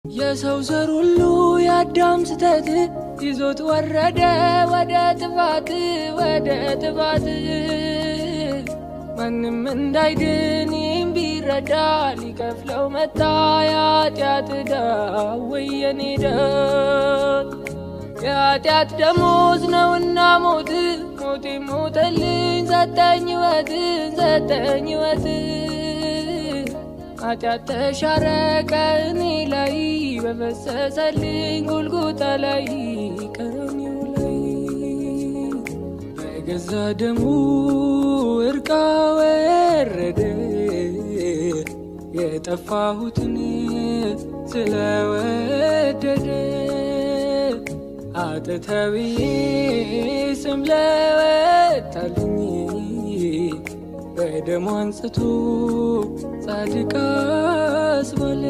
የሰው ዘር ሁሉ ያዳም ስተት ይዞት ወረደ ወደ ጥፋት ማንም እንዳይድን ቢረዳ ሊከፍለው መጣ የኃጢአት ዕዳ ወየኔ ዕዳ የኃጢአት ደሞዝ ነውና ሞት ሞተልኝ ሰጠኝ ሕይወት ኃጢአት ተሻረ ከእኔ ላይ በፈሰሰልኝ ጎልጎታ ላይ ቀራንዮ ላይ በገዛ ደሙ እርቃ ወረደ የጠፋሁትን ስለወደደ አጥተብዬ ስም ለወጣልኝ በደሙ አንጽቶ ጻድቅ አስባለ